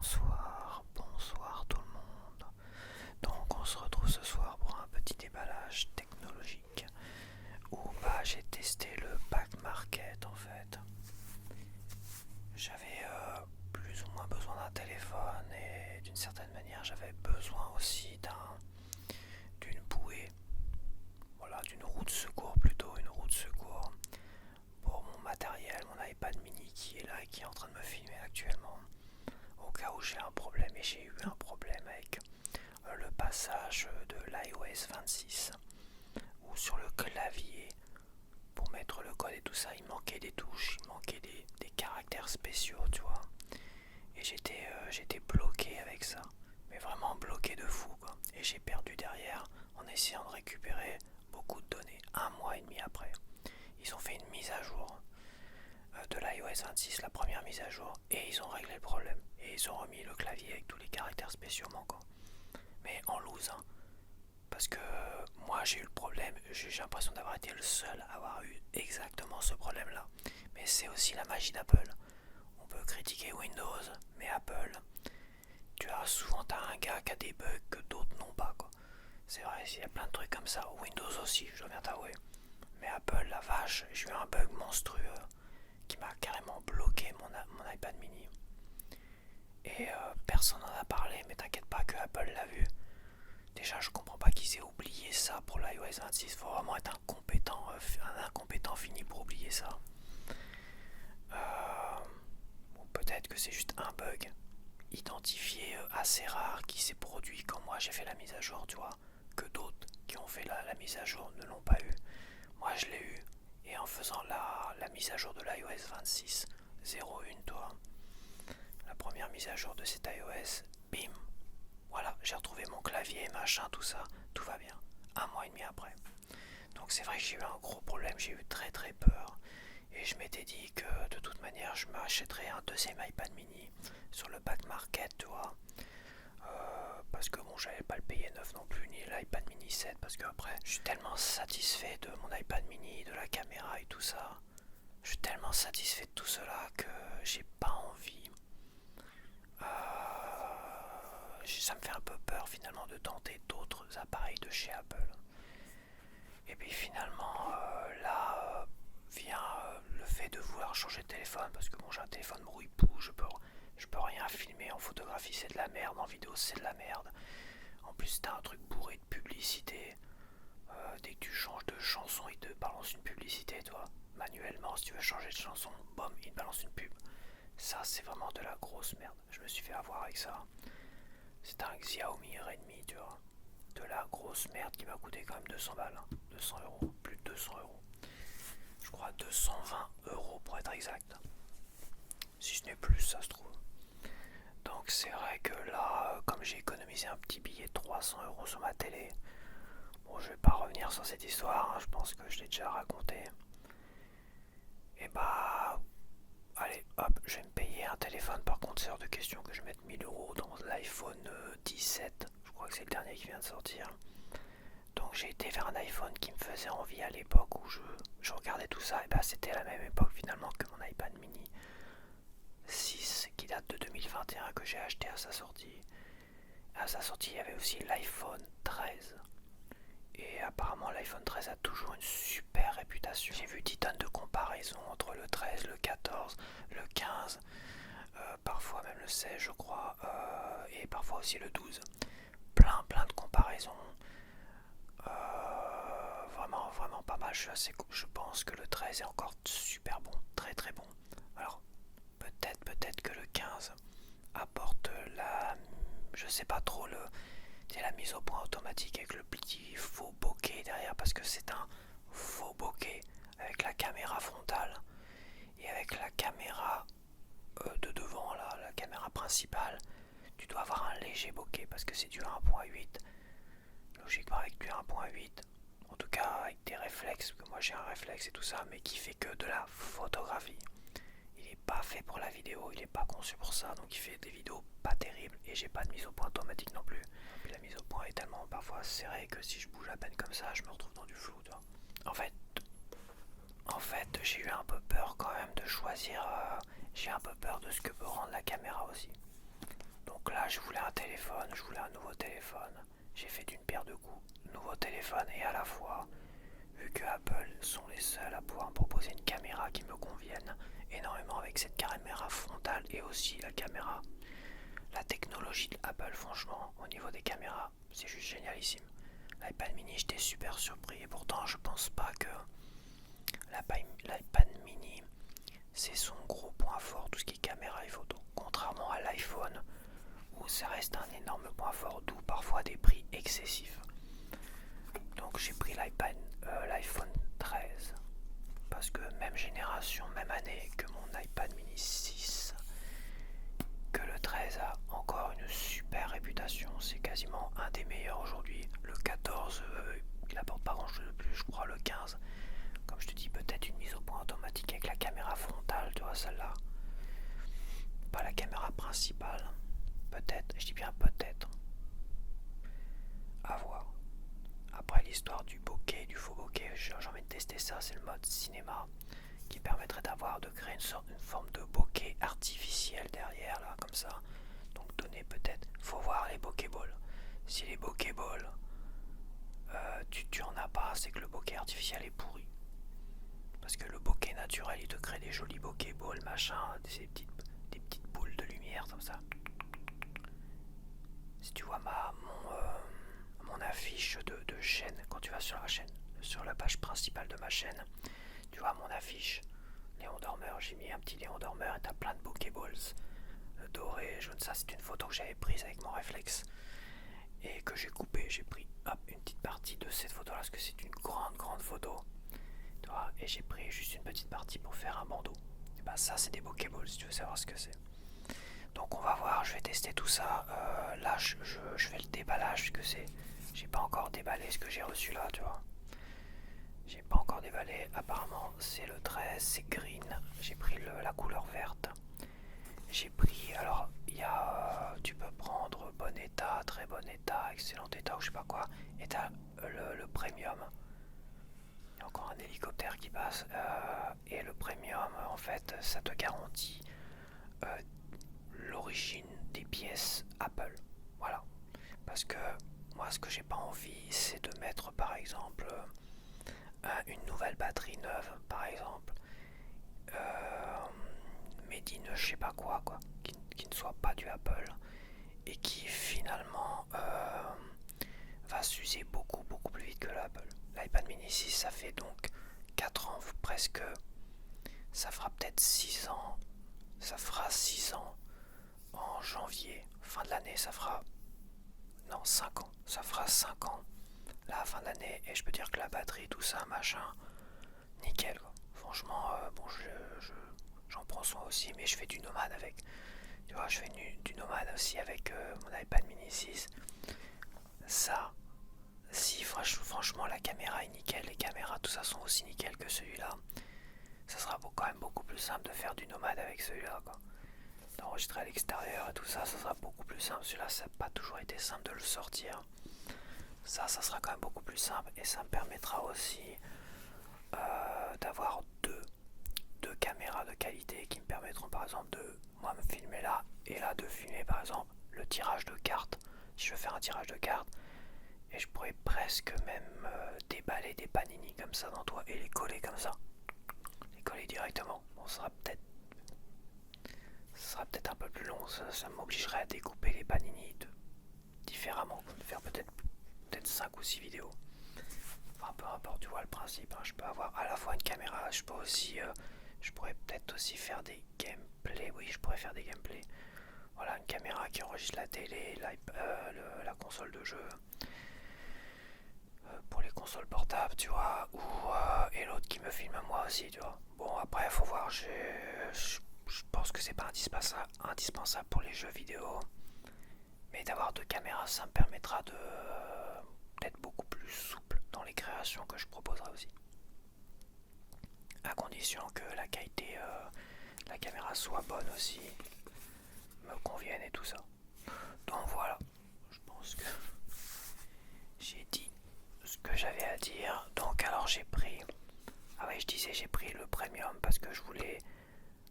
Bonsoir tout le monde. Donc on se retrouve ce soir pour un petit déballage technologique où j'ai testé le back market en fait. J'avais plus ou moins besoin d'un téléphone et d'une certaine manière j'avais besoin aussi d'une bouée, voilà, d'une roue de secours plutôt, une roue de secours pour mon matériel, mon iPad mini qui est là et qui est en train de me filmer actuellement. Au cas où j'ai un problème, et j'ai eu un problème avec le passage de l'iOS 26 où sur le clavier pour mettre le code et tout ça il manquait des touches, il manquait des caractères spéciaux, tu vois, et j'étais bloqué avec ça, mais vraiment bloqué de fou quoi. Et j'ai perdu derrière en essayant de récupérer beaucoup de données un mois et demi après. Ils ont fait une mise à jour de l'iOS 26, la première mise à jour, et ils ont réglé le problème. Et ils ont remis le clavier avec tous les caractères spéciaux manquants. Mais en loose, hein. Parce que moi j'ai eu le problème, j'ai l'impression d'avoir été le seul à avoir eu exactement ce problème-là. Mais c'est aussi la magie d'Apple. On peut critiquer Windows, mais Apple, tu as souvent un gars qui a des bugs que d'autres n'ont pas, quoi. C'est vrai, il y a plein de trucs comme ça. Windows aussi, je dois bien t'avouer. Mais Apple, la vache, j'ai eu un bug monstrueux qui m'a carrément bloqué mon iPad mini. Et personne n'en a parlé, mais t'inquiète pas que Apple l'a vu. Déjà, je comprends pas qu'ils aient oublié ça pour l'iOS 26. Faut vraiment être un incompétent fini pour oublier ça. Ou peut-être que c'est juste un bug identifié assez rare qui s'est produit quand moi j'ai fait la mise à jour, tu vois, que d'autres qui ont fait la mise à jour ne l'ont pas eu. Moi je l'ai eu, et en faisant la mise à jour de l'iOS 26 01, toi, la première mise à jour de cet iOS, bim, voilà, j'ai retrouvé mon clavier, machin, tout ça, tout va bien. Un mois et demi après. Donc c'est vrai que j'ai eu un gros problème, j'ai eu très très peur. Et je m'étais dit que de toute manière, je m'achèterais un deuxième iPad mini sur le back market, tu vois. Parce que bon, j'allais pas le payer neuf non plus, ni l'iPad mini 7, parce que après, je suis tellement satisfait de mon iPad mini, de la caméra et tout ça. Je suis tellement satisfait de tout cela que j'ai pas envie. Ça me fait un peu peur finalement de tenter d'autres appareils de chez Apple. Et puis finalement, là vient le fait de vouloir changer de téléphone, parce que bon, j'ai un téléphone brouille-pou, je peux rien filmer en photographie, c'est de la merde, en vidéo c'est de la merde. En plus t'as un truc bourré de publicité. Dès que tu changes de chanson, il te balance une publicité, toi. Manuellement, si tu veux changer de chanson, bam, il te balance une pub. Ça, c'est vraiment de la grosse merde. Je me suis fait avoir avec ça. C'est un Xiaomi Redmi, tu vois. De la grosse merde qui m'a coûté quand même 200 balles. Hein. 200 euros, plus de 200 euros. Je crois 220 euros pour être exact. Si ce n'est plus, ça se trouve. Donc c'est vrai que là, comme j'ai économisé un petit billet de 300 euros sur ma télé, bon, je vais pas revenir sur cette histoire, hein, je pense que je l'ai déjà raconté. Et bah, allez, hop, je vais me payer un téléphone. Par contre, c'est hors de question que je mette 1000 euros dans l'iPhone 17. Je crois que c'est le dernier qui vient de sortir. Donc j'ai été vers un iPhone qui me faisait envie à l'époque où je regardais tout ça. Et bah, c'était à la même époque finalement que mon iPad mini 6 qui date de 2021 que j'ai acheté à sa sortie. À sa sortie, il y avait aussi l'iPhone 13. Et apparemment l'iPhone 13 a toujours une super réputation. J'ai vu 10 tonnes de comparaisons entre le 13, le 14, le 15, parfois même le 16 je crois, et parfois aussi le 12. Plein de comparaisons. Vraiment pas mal. Je pense que le 13 est encore super bon, très très bon. Alors peut-être que le 15 apporte je sais pas trop c'est la mise au point automatique avec le petit faux bokeh derrière, parce que c'est un faux bokeh avec la caméra frontale et avec la caméra de devant, là, la caméra principale. Tu dois avoir un léger bokeh parce que c'est du 1.8. Logiquement avec du 1.8, en tout cas avec des réflexes, parce que moi j'ai un réflexe et tout ça, mais qui fait que de la photographie. Il est pas fait pour la vidéo, il est pas conçu pour ça, donc il fait des vidéos pas terribles, et j'ai pas de mise au point automatique non plus. Puis la mise au point est tellement parfois serrée que si je bouge à peine comme ça, je me retrouve dans du flou, tu vois. En fait, j'ai eu un peu peur quand même de choisir, j'ai un peu peur de ce que peut rendre la caméra aussi. Donc là, je voulais un téléphone, je voulais un nouveau téléphone. J'ai fait d'une pierre deux coups, nouveau téléphone et à la fois, vu que Apple sont les seuls à pouvoir me proposer une caméra qui me convienne énormément avec cette caméra frontale et aussi la caméra. La technologie de Apple, franchement, au niveau des caméras, c'est juste génialissime. L'iPad mini, j'étais super surpris et pourtant, je pense pas que l'iPad mini, c'est son gros point fort, tout ce qui est caméra et photo. Contrairement à l'iPhone, où ça reste un énorme point fort, d'où parfois des prix excessifs. Donc j'ai pris l'iPhone 13, parce que même génération, même année que mon iPad mini 6, que le 13 a encore une super réputation, c'est quasiment un des meilleurs aujourd'hui. Le 14, il apporte pas grand chose de plus, je crois le 15. Comme je te dis, peut-être une mise au point automatique avec la caméra frontale, tu vois, celle-là. Pas la caméra principale. Peut-être, je dis bien peut-être. À voir. Après l'histoire du bokeh, du faux bokeh, j'ai envie de tester ça, c'est le mode cinéma qui permettrait de créer une forme de bokeh artificiel derrière, là, comme ça. Donc donner peut-être, faut voir les bokeballs. Si les bokeballs, tu en as pas, c'est que le bokeh artificiel est pourri. Parce que le bokeh naturel, il te crée des jolis bokeballs, machin, des petites boules de lumière comme ça. Si tu vois mon affiche de chaîne, quand tu vas sur la chaîne, sur la page principale de ma chaîne, tu vois mon affiche Léon Dormeur, j'ai mis un petit Léon Dormeur et t'as plein de bokeballs dorés, jaune. Ça c'est une photo que j'avais prise avec mon réflexe et que j'ai coupé, j'ai pris une petite partie de cette photo là parce que c'est une grande photo, tu vois, et j'ai pris juste une petite partie pour faire un bandeau. Et bah ça c'est des bokeballs si tu veux savoir ce que c'est. Donc on va voir, je vais tester tout ça. Là je fais le déballage parce que j'ai pas encore déballé ce que j'ai reçu là, tu vois. J'ai pas encore déballé, apparemment c'est le 13, c'est green. J'ai pris la couleur verte. J'ai pris, alors il y a, tu peux prendre bon état, très bon état, excellent état ou je sais pas quoi. Et t'as le premium. Il y a encore un hélicoptère qui passe. Et le premium, en fait, ça te garantit l'origine des pièces Apple. Voilà. Parce que moi, ce que j'ai pas envie, c'est de mettre par exemple une nouvelle batterie neuve, par exemple, made in je sais pas quoi, qui ne soit pas du Apple et qui finalement va s'user beaucoup plus vite que l'Apple. L'iPad mini 6, ça fait donc 4 ans presque, ça fera peut-être 6 ans, ça fera 6 ans en janvier, fin de l'année, ça fera 5 ans, ça fera 5 ans la fin de l'année, et je peux dire que la batterie, tout ça, machin, nickel quoi. Franchement, bon, j'en prends soin aussi, mais je fais du nomade avec. Tu vois, je fais du nomade aussi avec mon iPad mini 6. Ça, si franchement la caméra est nickel, les caméras, tout ça sont aussi nickel que celui-là, ça sera quand même beaucoup plus simple de faire du nomade avec celui-là, quoi. D'enregistrer à l'extérieur et tout ça, ça sera beaucoup plus simple. Celui-là, ça n'a pas toujours été simple de le sortir. Ça sera quand même beaucoup plus simple et ça me permettra aussi d'avoir deux caméras de qualité qui me permettront par exemple de moi me filmer là et là de filmer par exemple le tirage de cartes si je veux faire un tirage de cartes, et je pourrais presque même déballer des panini comme ça dans toi et les coller comme ça, les coller directement. Bon, ça sera peut-être un peu plus long, ça m'obligerait à découper les panini différemment, de faire peut-être 5 ou 6 vidéos. Enfin, peu importe, tu vois le principe, hein. Je peux avoir à la fois une caméra, je pourrais peut-être aussi faire des gameplays. Oui, je pourrais faire des gameplays. Voilà, une caméra qui enregistre la télé, la console de jeu, pour les consoles portables, tu vois, et l'autre qui me filme moi aussi, tu vois. Bon, après, faut voir, je pense que c'est pas indispensable pour les jeux vidéo, mais d'avoir deux caméras, ça me permettra d'être beaucoup plus souple dans les créations que je proposerai aussi. À condition que la qualité la caméra soit bonne aussi, me convienne et tout ça. Donc voilà, je pense que j'ai dit ce que j'avais à dire. Donc alors j'ai pris, je disais j'ai pris le premium parce que je voulais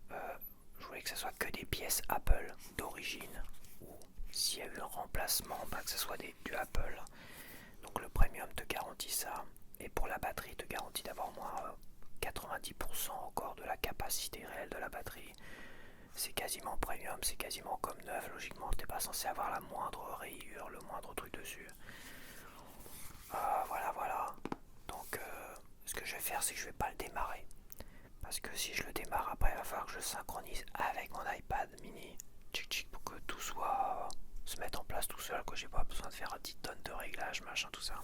que ce soit que des pièces Apple d'origine, ou s'il y a eu un remplacement, que ce soit du Apple. Donc le premium te garantit ça. Et pour la batterie, te garantit d'avoir moins 90% encore de la capacité réelle de la batterie. C'est quasiment premium, c'est quasiment comme neuf. Logiquement, t'es pas censé avoir la moindre rayure, le moindre truc dessus. Voilà. Donc ce que je vais faire, c'est que je vais pas le démarrer. Parce que si je le démarre après, il va falloir que je synchronise avec mon iPad mini. Pour que tout soit se mette en place tout seul, que j'ai pas besoin de faire 10 tonnes de réglages, machin, tout ça.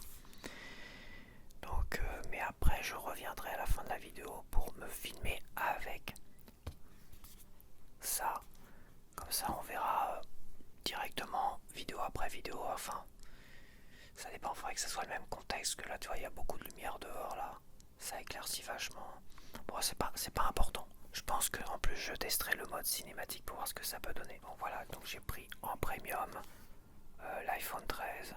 Donc, mais après, je reviendrai à la fin de la vidéo pour me filmer avec ça. Comme ça, on verra directement, vidéo après vidéo. Enfin, ça dépend, il faudrait que ça soit le même contexte que là, tu vois, il y a beaucoup de lumière dehors, là. Ça éclaircit vachement. Bon, c'est pas important. Je pense qu'en plus, je testerai le mode cinématique pour voir ce que ça peut donner. Bon, voilà, donc j'ai pris en premium l'iPhone 13.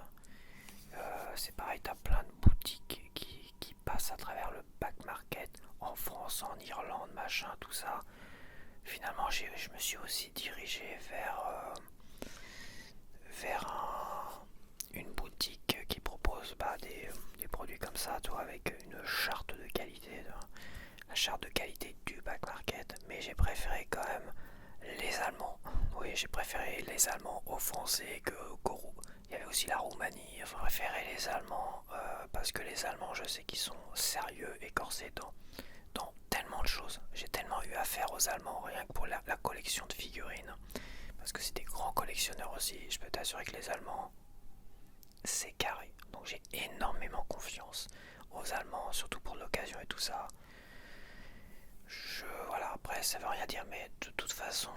C'est pareil, t'as plein de boutiques qui passent à travers le back market en France, en Irlande, machin, tout ça. Finalement, je me suis aussi dirigé vers une boutique qui propose des produits comme ça, toi, avec une charte de qualité, la charte de qualité du back market. Mais j'ai préféré quand même les Allemands. Oui, j'ai préféré les Allemands aux Français qu'aux il y avait aussi la Roumanie. Enfin, préféré les Allemands parce que les Allemands, je sais qu'ils sont sérieux et corsés dans tellement de choses. J'ai tellement eu affaire aux Allemands, rien que pour la collection de figurines. Parce que c'est des grands collectionneurs aussi. Je peux t'assurer que les Allemands, c'est carré. Donc j'ai énormément confiance aux Allemands, surtout pour l'occasion et tout ça. Voilà, après ça veut rien dire, mais de toute façon,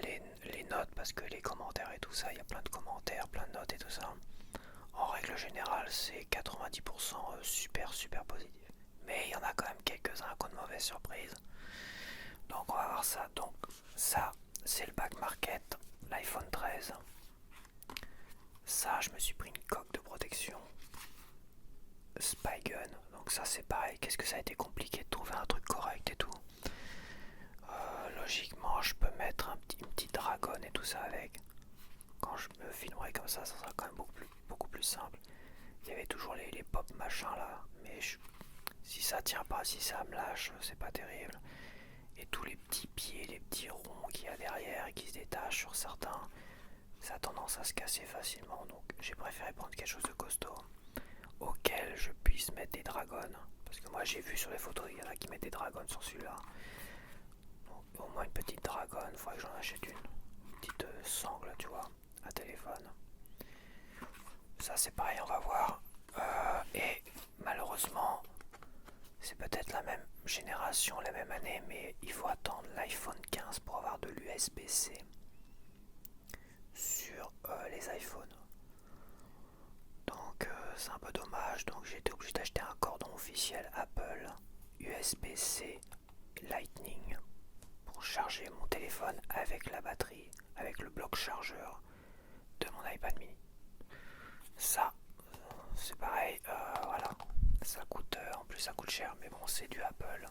les notes, parce que les commentaires et tout ça, il y a plein de commentaires, plein de notes et tout ça. En règle générale, c'est 90% super positif. Mais il y en a quand même quelques-uns qui ont de mauvaises surprises. Donc on va voir ça. Donc ça, c'est le back market, l'iPhone 13. Ça, je me suis pris une coque de protection Spygun. Donc ça, c'est pareil. Qu'est-ce que ça a été compliqué de trouver un truc correct et tout. Logiquement, je peux mettre une petite dragonne et tout ça avec. Quand je me filmerai comme ça sera quand même beaucoup plus simple. Il y avait toujours les pop machins là, mais si ça tient pas, si ça me lâche, c'est pas terrible. Et tous les petits pieds, les petits ronds qu'il y a derrière et qui se détachent sur certains, ça a tendance à se casser facilement. Donc j'ai préféré prendre quelque chose de costaud auquel je puisse mettre des dragons. Parce que moi j'ai vu sur les photos, il y en a qui mettent des dragons sur celui-là. Donc au moins une petite dragonne, il faudrait que j'en achète une petite sangle, tu vois, à téléphone. Ça c'est pareil, on va voir. Et malheureusement, c'est peut-être la même génération, la même année, mais il faut attendre l'iPhone 15 pour avoir de l'USB-C sur les iPhones. Donc c'est un peu dommage, donc j'ai été obligé d'acheter un cordon officiel Apple USB-C Lightning pour charger mon téléphone avec la batterie, avec le bloc chargeur de mon iPad mini. Ça, c'est pareil, voilà, ça coûte, en plus ça coûte cher, mais bon, c'est du Apple.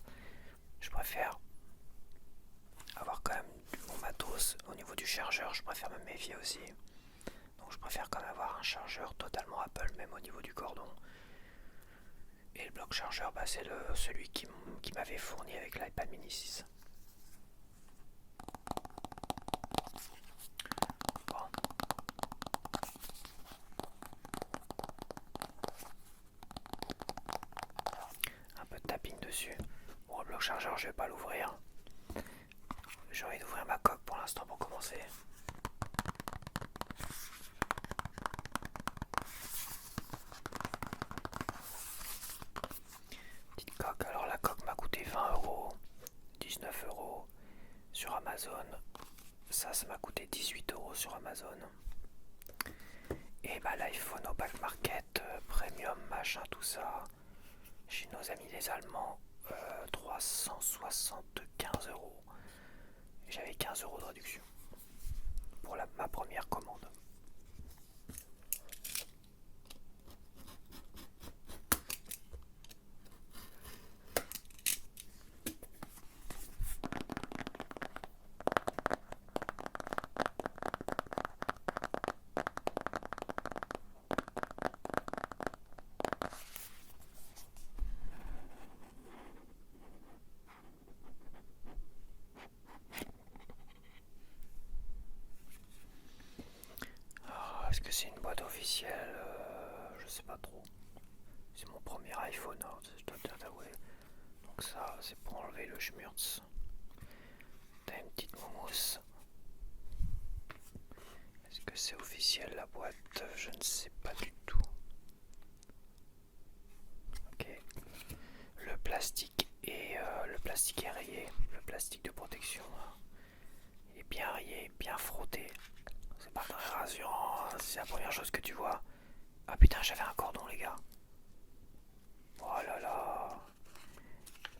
Je préfère avoir quand même du bon matos. Au niveau du chargeur, je préfère me méfier aussi. Donc je préfère quand même avoir un chargeur totalement Apple, même au niveau du cordon. Et le bloc chargeur, c'est celui qui m'avait fourni avec l'iPad mini 6. Bon. Un peu de tapping dessus. Bon, le bloc chargeur, je vais pas l'ouvrir. J'ai envie d'ouvrir ma coque pour l'instant pour commencer. Petite coque, alors la coque m'a coûté 20€, 19€ sur Amazon. Ça m'a coûté 18€ sur Amazon. Et l'iPhone au back market, premium, machin, tout ça, chez nos amis les Allemands, 375€. J'avais 15€ de réduction pour ma première commande. officiel, je sais pas trop. C'est mon premier iPhone, hein, je dois bien t'avouer. Donc ça, c'est pour enlever le schmurz. T'as une petite mousse. Est-ce que c'est officiel la boîte? Je ne sais pas du tout. Ok. Le plastique est rayé. Le plastique de protection, hein. Il est bien rayé, bien frotté. C'est pas très rassurant, hein, c'est la première chose que tu vois. Ah putain, j'avais un cordon, les gars. Oh là là.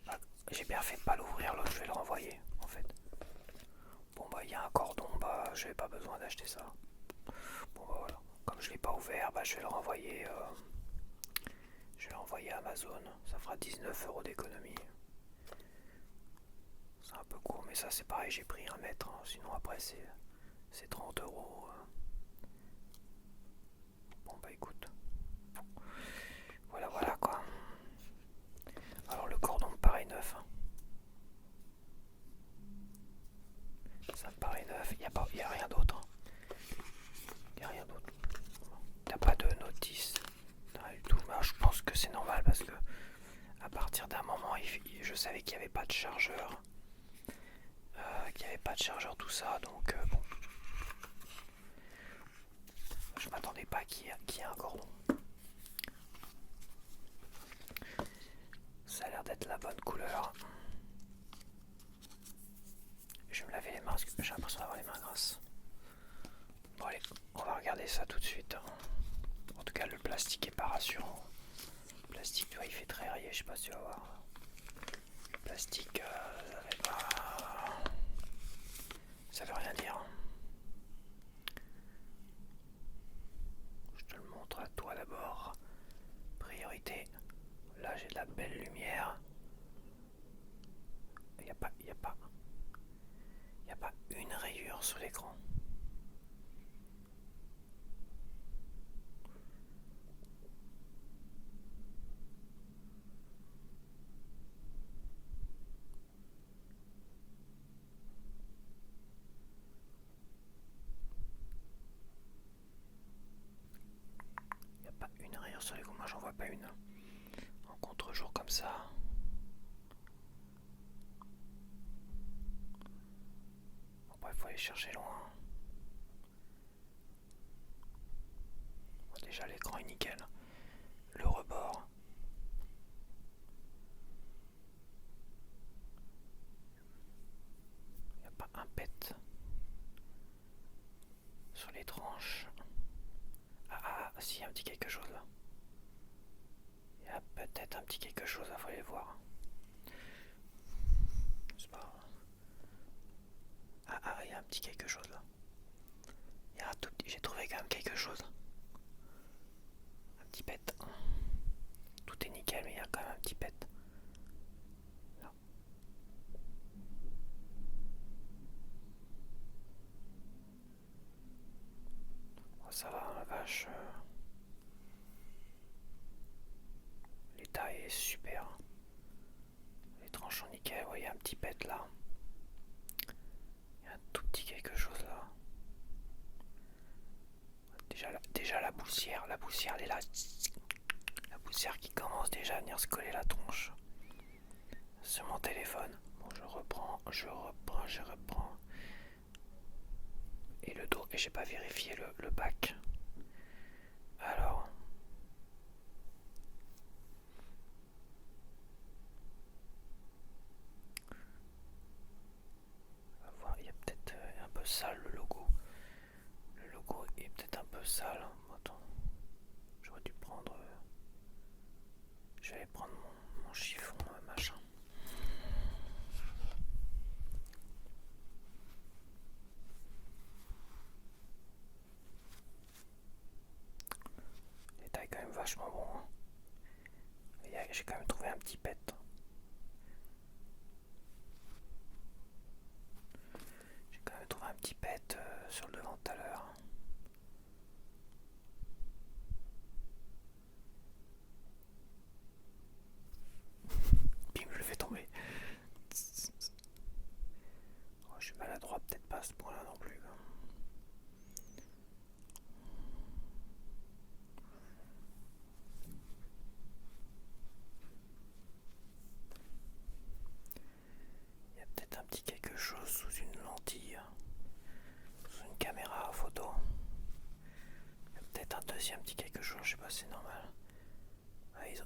Ah, j'ai bien fait de pas l'ouvrir, l'autre je vais le renvoyer en fait. Bon bah il y a un cordon, bah j'avais pas besoin d'acheter ça. Bon bah voilà. Comme je l'ai pas ouvert, bah je vais le renvoyer. Je vais l'envoyer à Amazon. Ça fera 19 € d'économie. C'est un peu court, mais ça c'est pareil, j'ai pris 1 mètre, hein. Sinon après c'est 30 €. Bon bah écoute. Voilà voilà quoi. Alors le cordon me paraît neuf, hein. Ça me paraît neuf, y a rien d'autre, hein. Y a rien d'autre. T'as pas de notice, rien du tout. Mais je pense que c'est normal parce que à partir d'un moment, je savais qu'il n'y avait pas de chargeur. Qu'il n'y avait pas de chargeur, tout ça, donc bon. Je m'attendais pas qu'il y ait un cordon. Ça a l'air d'être la bonne couleur. Je vais me laver les mains parce que j'ai l'impression d'avoir les mains grasses. Bon allez, on va regarder ça tout de suite. En tout cas, le plastique est pas rassurant. Le plastique, tu vois, il fait très rayé, je sais pas si tu vas voir. Le plastique, ça veut rien dire. Je te le montre à toi d'abord. Priorité. Là, j'ai de la belle lumière. Il n'y a pas une rayure sur l'écran. Il n'y a pas une rayure sur l'écran. Moi, j'en vois pas une. En contre-jour comme ça. Bon, bref, il faut aller chercher loin. Bon, déjà, l'écran est nickel. Le rebord. Il n'y a pas un pet sur les tranches. Ah, si, il y a un petit quelque chose là. Il y a peut-être un petit quelque chose, il faut aller voir. C'est pas. Il y a un petit quelque chose là. Il y a un tout petit. J'ai trouvé quand même quelque chose. Un petit pet. Tout est nickel, mais il y a quand même un petit pet. Là. Oh, ça va, la vache. L'état est super. Les tranches sont nickel. Ouais, il y a un petit pet là. Il y a un tout petit quelque chose là. Déjà la poussière elle est là. La poussière qui commence déjà à venir se coller la tronche sur mon téléphone. Bon, je reprends. Et le dos, et j'ai pas vérifié le bac. Alors. On va voir, il y a peut-être un peu sale le logo. Le logo est peut-être un peu sale. Attends. J'aurais dû prendre. Je vais aller prendre mon chiffon machin. L'état est quand même vachement bon. J'ai quand même trouvé un petit pet. J'ai quand même trouvé un petit pet sur le devant tout à l'heure. Bim, je le fais tomber. Oh, je suis maladroit, peut-être pas à ce point-là non plus. petit quelque chose sous une lentille, sous une caméra photo. Peut-être un deuxième petit quelque chose, je sais pas si c'est normal.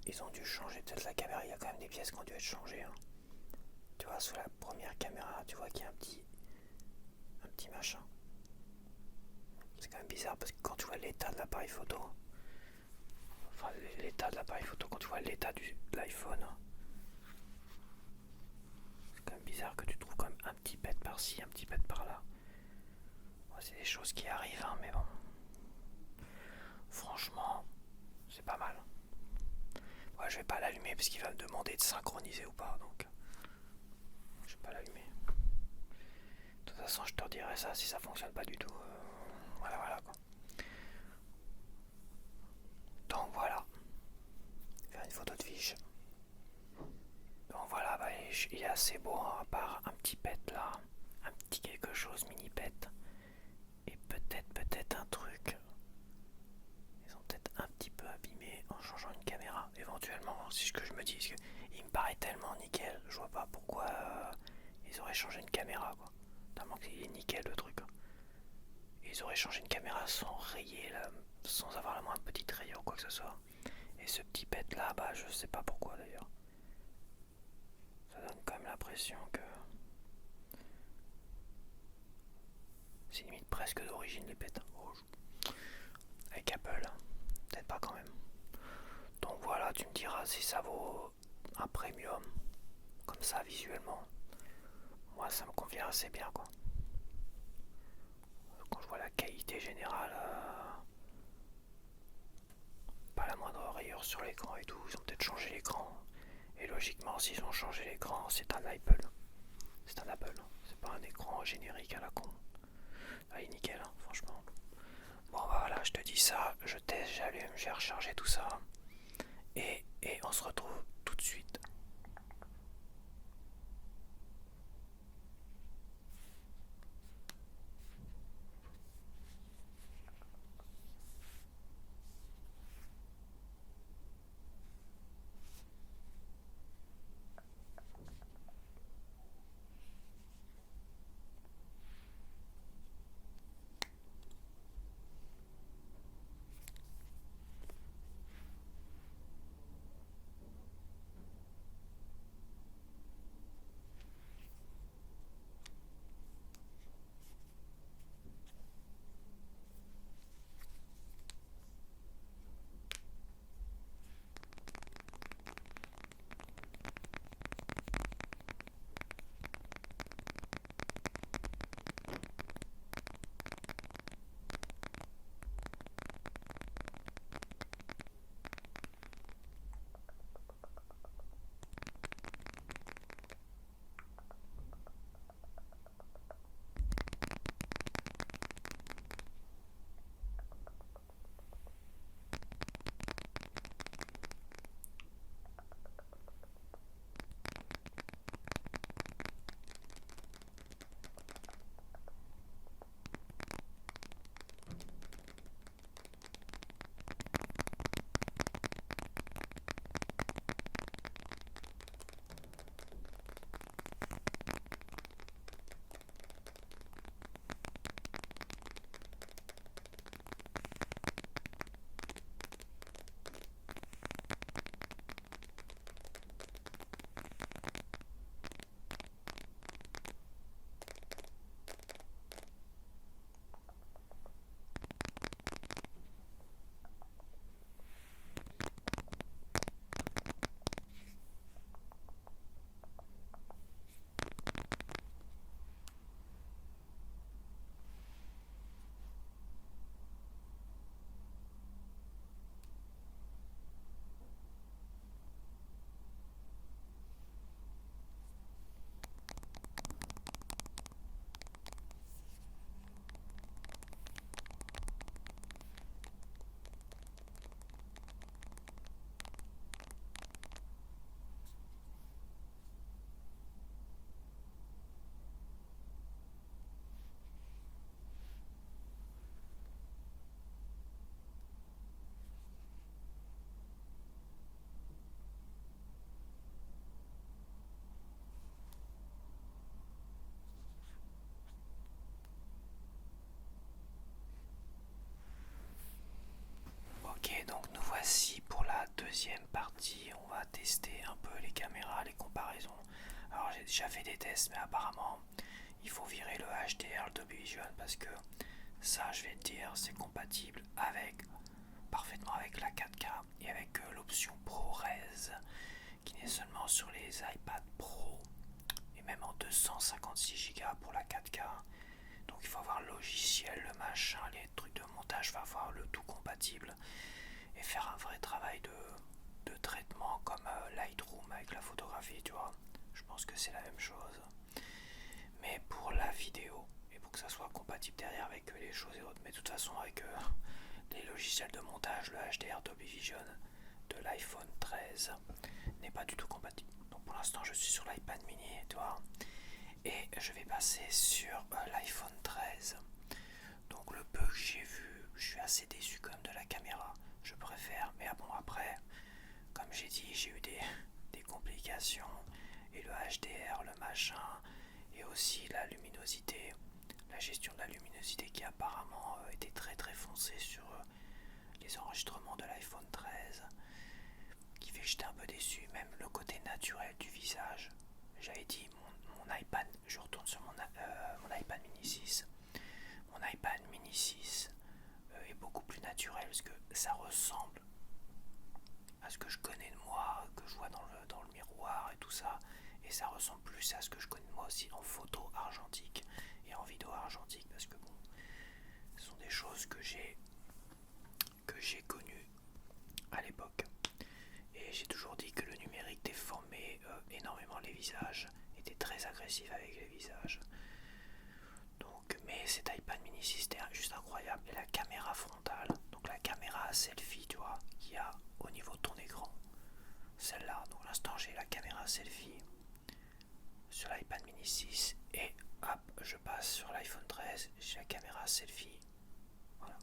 Ils ont dû changer peut-être la caméra, il y a quand même des pièces qui ont dû être changées. Hein. Tu vois, sous la première caméra, tu vois qu'il y a un petit machin. C'est quand même bizarre parce que quand tu vois l'état de l'appareil photo, enfin l'état de l'appareil photo, quand tu vois l'état de l'iPhone, c'est quand même bizarre que tu trouves quand même un petit pet par-ci, un petit pet par-là. Ouais, c'est des choses qui arrivent, hein, mais bon. Franchement, c'est pas mal. Ouais, je vais pas l'allumer parce qu'il va me demander de synchroniser ou pas, donc je vais pas l'allumer. De toute façon, je te redirai ça si ça fonctionne pas du tout. Voilà quoi. Donc voilà, faire une photo de fiche. Donc voilà, bah, il est assez beau, hein, à part un petit pet là, un petit quelque chose mini pet, et peut-être un truc. Ils ont peut-être un petit peu abîmé en changeant une caméra, éventuellement, c'est ce que je me dis, parce que il me paraît tellement nickel, je vois pas pourquoi ils auraient changé une caméra quoi. Tellement qu'il est nickel le truc. Hein. Ils auraient changé une caméra sans rayer, là, sans avoir la moindre petite rayure ou quoi que ce soit. Et ce petit pet là, bah je sais pas pourquoi d'ailleurs. Ça donne quand même l'impression que c'est limite presque d'origine les pets. Oh, avec Apple, peut-être pas quand même. Donc voilà, tu me diras si ça vaut un premium, comme ça visuellement. Moi ça me convient assez bien quoi. Quand je vois la qualité générale, pas la moindre rayure sur l'écran et tout, ils ont peut-être changé l'écran. Et logiquement, s'ils ont changé l'écran, c'est un Apple. C'est un Apple, c'est pas un écran générique à la con. Ah, il est nickel, hein, franchement. Bon, bah voilà, je te dis ça, je teste, j'allume, j'ai rechargé tout ça. Et on se retrouve tout de suite. deuxième partie, on va tester un peu les caméras, les comparaisons. Alors j'ai déjà fait des tests, mais apparemment il faut virer le HDR, le Dolby Vision, parce que ça, je vais te dire, c'est compatible parfaitement avec la 4K et avec l'option ProRes, qui n'est seulement sur les iPad Pro et même en 256 Go pour la 4K. Donc il faut avoir le logiciel, le machin, les trucs de montage, il va avoir le tout compatible et faire un vrai travail de traitement comme Lightroom avec la photographie, tu vois. Je pense que c'est la même chose. Mais pour la vidéo, et pour que ça soit compatible derrière avec les choses et autres, mais de toute façon avec les logiciels de montage, le HDR Dolby Vision de l'iPhone 13 n'est pas du tout compatible. Donc pour l'instant je suis sur l'iPad mini, tu vois, et je vais passer sur l'iPhone 13. Donc le peu que j'ai vu, je suis assez déçu quand même de la caméra, je préfère, mais bon après, comme j'ai dit, j'ai eu des complications, et le HDR, le machin, et aussi la luminosité, la gestion de la luminosité qui apparemment était très très foncée sur les enregistrements de l'iPhone 13, qui fait que j'étais un peu déçu. Même le côté naturel du visage, j'avais dit mon iPad, je retourne sur mon iPad mini 6, mon iPad mini 6 est beaucoup plus naturel parce que ça ressemble à ce que je connais de moi, que je vois dans le miroir et tout ça, et ça ressemble plus à ce que je connais de moi aussi en photo argentique et en vidéo argentique, parce que bon, ce sont des choses que j'ai connues à l'époque, et j'ai toujours dit que le numérique déformait énormément les visages, était très agressif avec les visages. Donc, mais cet iPad mini 6 c'était juste incroyable, et la caméra frontale, donc la caméra selfie, tu vois, qu'il y a au niveau de ton écran, celle-là. Donc l'instant j'ai la caméra selfie sur l'iPad mini 6 et hop, je passe sur l'iPhone 13, j'ai la caméra selfie. Voilà.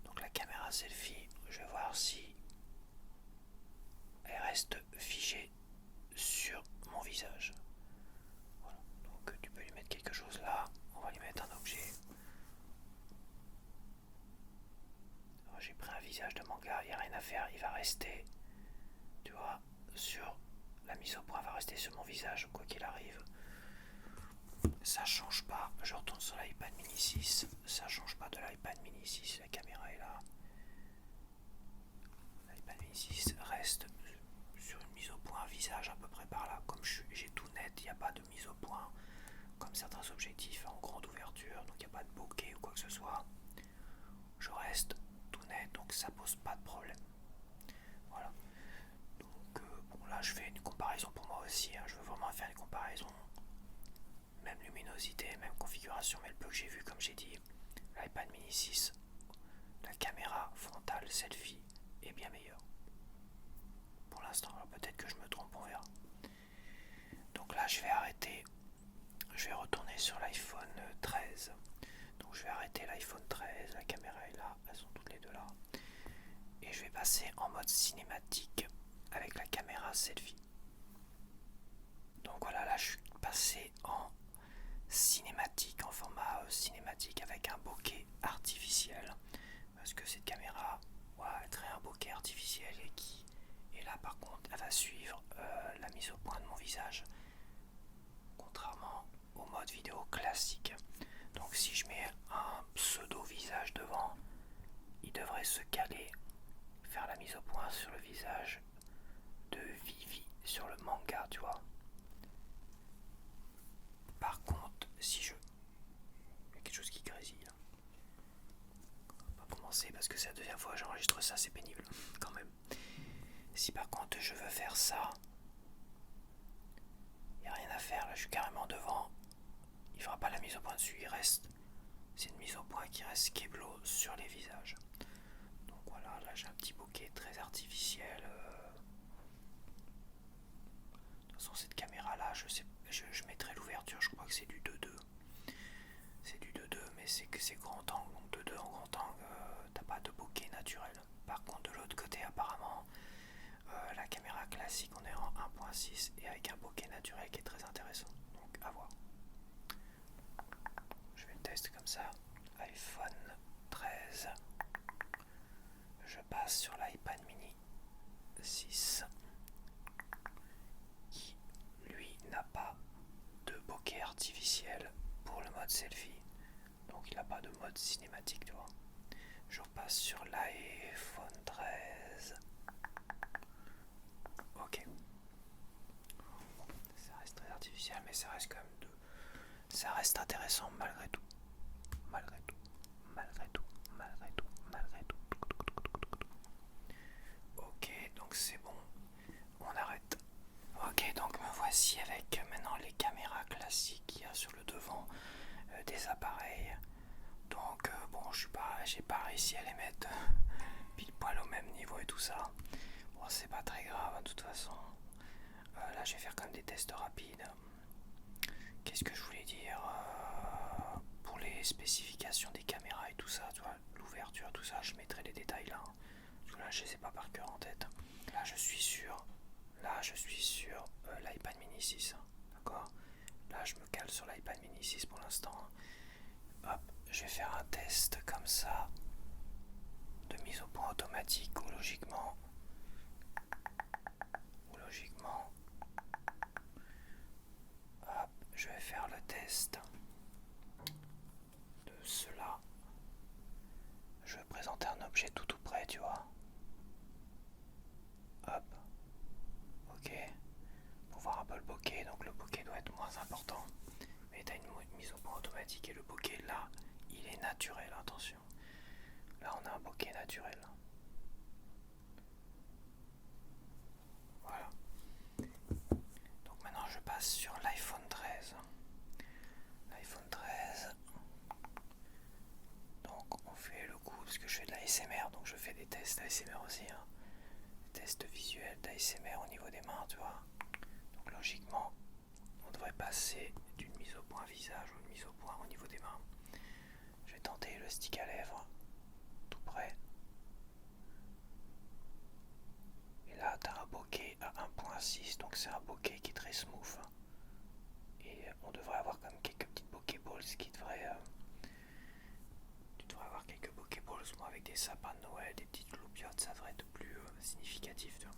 Donc la caméra selfie, je vais voir si elle reste figée sur mon visage. Voilà. Donc tu peux lui mettre quelque chose là, on va lui mettre un objet. Alors, j'ai pris un visage de manga, il n'y a rien à faire, il va rester, tu vois, sur la mise au point, va rester sur mon visage quoi qu'il arrive. Ça change pas, je retourne sur l'iPad mini 6, ça change pas de l'iPad mini 6, la caméra est là. L'iPad mini 6 reste sur une mise au point visage à peu près par là, comme j'ai tout net, il n'y a pas de mise au point comme certains objectifs en grande ouverture, donc il n'y a pas de bokeh ou quoi que ce soit. Je reste tout net, donc ça pose pas de problème. Voilà. Donc bon, là je fais une comparaison pour moi aussi, hein. Je veux vraiment faire une comparaison. Même luminosité, même configuration, mais le peu que j'ai vu, comme j'ai dit, l'iPad mini 6, la caméra frontale selfie est bien meilleure. Pour l'instant, alors peut-être que je me trompe, on verra. Donc là, je vais arrêter. Je vais retourner sur l'iPhone 13. Donc je vais arrêter l'iPhone 13, la caméra est là, elles sont toutes les deux là. Et je vais passer en mode cinématique avec la caméra selfie. Donc voilà, là je suis passé en cinématique, en format cinématique avec un bokeh artificiel, parce que cette caméra elle crée un bokeh artificiel et là par contre elle va suivre la mise au point de mon visage, contrairement au mode vidéo classique. Donc si je mets un pseudo visage devant, il devrait se caler, faire la mise au point sur le visage de Vivi sur le manga, tu vois. Par contre, si je... Il y a quelque chose qui grésille là. On va commencer parce que c'est la deuxième fois que j'enregistre ça, c'est pénible quand même. Si par contre je veux faire ça, il n'y a rien à faire, là je suis carrément devant. Il ne fera pas la mise au point dessus, il reste... C'est une mise au point qui reste keblo sur les visages. Donc voilà, là j'ai un petit bokeh très artificiel. De toute façon cette caméra là, je mettrai l'ouverture, je crois que c'est du 2.2. C'est du 2.2 mais c'est que c'est grand angle, donc 2.2 en grand angle, t'as pas de bokeh naturel. Par contre de l'autre côté apparemment, la caméra classique on est en 1.6 et avec un bokeh naturel qui est très intéressant. Donc à voir. Je vais le tester comme ça. iPhone 13. Je passe sur l'iPad mini 6. mode selfie. Donc il n'a pas de mode cinématique, tu vois. Je repasse sur l'iPhone 13. Ok. Ça reste très artificiel, mais ça reste quand même ça reste intéressant malgré tout. Malgré tout. Malgré tout. Malgré tout. Malgré tout. Ok, donc c'est bon. On arrête. Ok, donc me voici avec maintenant les caméras classiques qu'il y a sur le devant des appareils. Donc bon, j'ai pas réussi à les mettre pile poil au même niveau et tout ça. Bon, c'est pas très grave de toute façon. Là, je vais faire comme des tests rapides. Qu'est-ce que je voulais dire pour les spécifications des caméras et tout ça, tu vois, l'ouverture, tout ça, je mettrai les détails là. Parce que là, je les ai pas par cœur en tête. Là, je suis sur l'iPad mini 6. D'accord. Là, je me cale sur l'iPad mini 6 pour l'instant. Hop, je vais faire un test comme ça de mise au point automatique ou logiquement. Hop, je vais faire le test de cela. Je vais présenter un objet tout près, tu vois. Hop. Ok. Pour voir un peu le bokeh, donc le bokeh doit être moins important. Mais tu as une mise au point automatique et le bokeh là, il est naturel, attention. Là on a un bokeh naturel. Voilà. Donc maintenant je passe sur l'iPhone 13. L'iPhone 13. Donc on fait le coup, parce que je fais de l'ASMR, donc je fais des tests ASMR aussi. Hein. Des tests visuels d'ASMR au niveau des mains, tu vois. Donc logiquement, on devrait passer d'une mise au point visage ou une mise au point au niveau des mains. Je vais tenter le stick à lèvres, tout près. Et là, tu as un bokeh à 1.6, donc c'est un bokeh qui est très smooth. Et on devrait avoir comme quelques petites bokeh balls qui devraient... tu devrais avoir quelques bokeh balls avec des sapins de Noël, des petites loupiottes, ça devrait être plus significatif. Tu vois.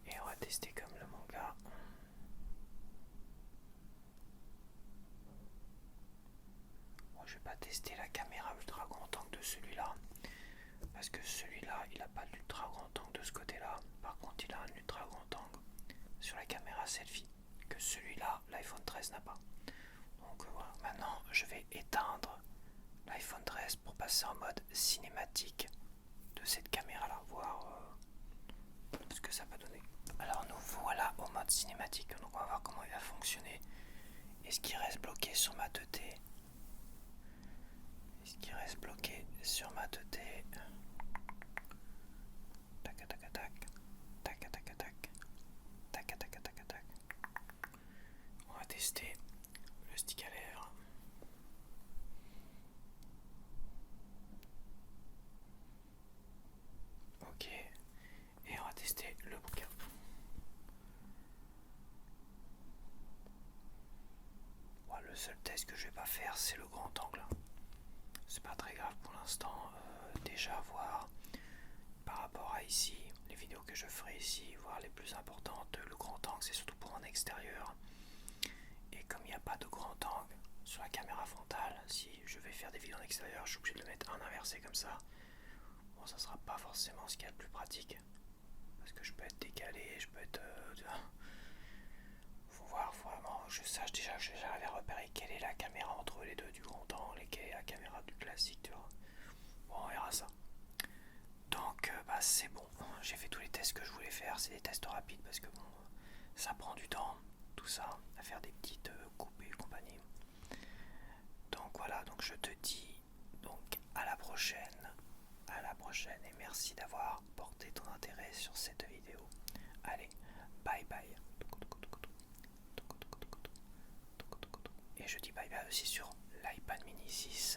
Et on va tester comme le manga. Bon, je vais pas tester la caméra ultra grand angle de celui-là. Parce que celui-là, il n'a pas d'ultra grand angle de ce côté-là. Par contre, il a un ultra grand angle sur la caméra selfie. Que celui-là, l'iPhone 13 n'a pas. Donc voilà, maintenant je vais éteindre l'iPhone 13 pour passer en mode cinématique de cette caméra-là, voir ce que ça peut donner. Alors nous voilà au mode cinématique, donc on va voir comment il va fonctionner. Est-ce qu'il reste bloqué sur ma 2T? Est-ce qu'il reste bloqué sur ma 2T? Tac tac tac tac. Tac tac tac tac. Tac tac tac tac tac. On va tester le stick à lèvres. Ok. Et on va tester le bouquin. Bon, le seul test que je vais pas faire, c'est le grand angle. C'est pas très grave pour l'instant. Déjà voir par rapport à ici, les vidéos que je ferai ici, voire les plus importantes, le grand angle c'est surtout pour en extérieur. Et comme il n'y a pas de grand angle sur la caméra frontale, si je vais faire des vidéos en extérieur, je suis obligé de le mettre en inversé comme ça. Bon, ça sera pas forcément ce qu'il y a de plus pratique. Parce que je peux être décalé, je peux être... faut voir, faut vraiment que je sache déjà, que j'arrive à repérer quelle est la caméra entre les deux du grand angle et quelle est la caméra du classique, tu vois. Bon, on verra ça. Donc, bah c'est bon. J'ai fait tous les tests que je voulais faire. C'est des tests rapides parce que bon, ça prend du temps, tout ça, à faire des petites coupes et compagnie. Donc voilà, donc je te dis donc à la prochaine et merci d'avoir porté ton intérêt sur cette vidéo. Allez, bye bye. Et je dis bye bye aussi sur l'iPad mini 6.